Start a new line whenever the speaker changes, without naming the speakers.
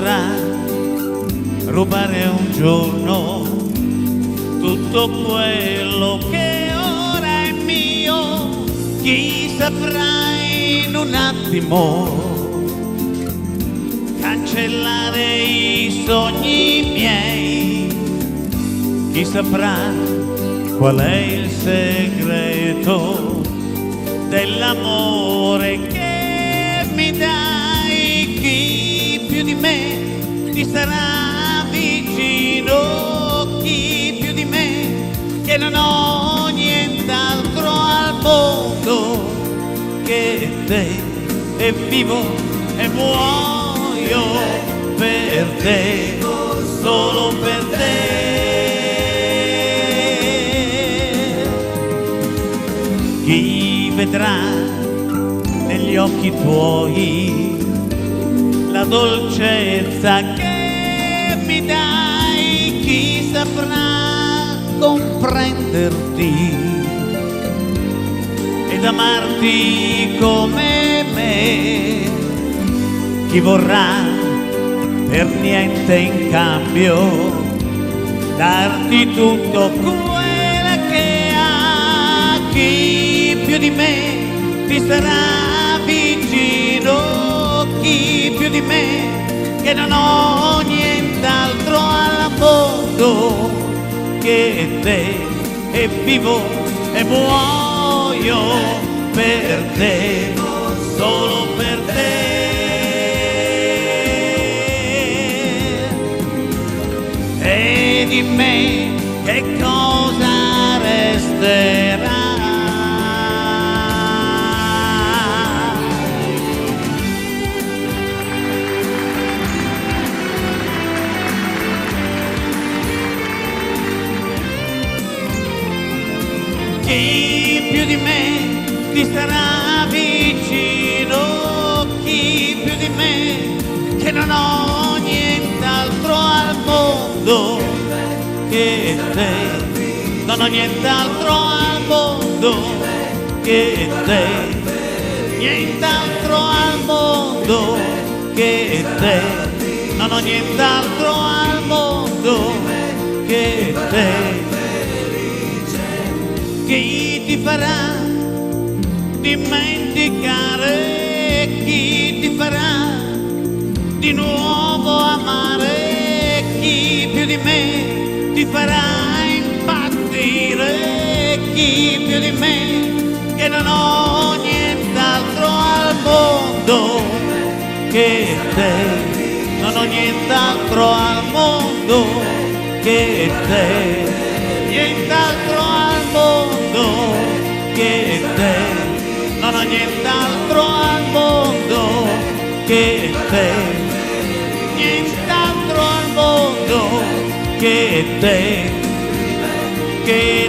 vorrà rubare un giorno tutto quello che ora è mio. Chi saprà in un attimo cancellare i sogni miei? Chi saprà qual è il segreto dell'amore che mi dai? Chi più di me ti sarà vicino? Chi più di me, che non ho nient'altro al mondo che te, e vivo e muoio per te, solo per te. Chi vedrà negli occhi tuoi la dolcezza che mi dai? Chi saprà comprenderti ed amarti come me? Chi vorrà per niente in cambio darti tutto quello che ha? Chi più di me ti sarà vicino? Chi più di me, che non ho nient'altro al mondo che te, e vivo e muoio per te, solo per te. E di me che cosa resterà? Chi più di me ti sarà vicino? Chi più di me, che non ho nient'altro al mondo che te, non ho nient'altro al mondo che te, nient'altro al mondo che te, non ho nient'altro al mondo che te. Chi ti farà dimenticare? Chi ti farà di nuovo amare? Chi più di me ti farà impazzire? Chi più di me, che non ho nient'altro al mondo che te, non ho nient'altro al mondo che te, nient'altro al mondo che te, non ho nient'altro al mondo che te, nient'altro al mondo che te, che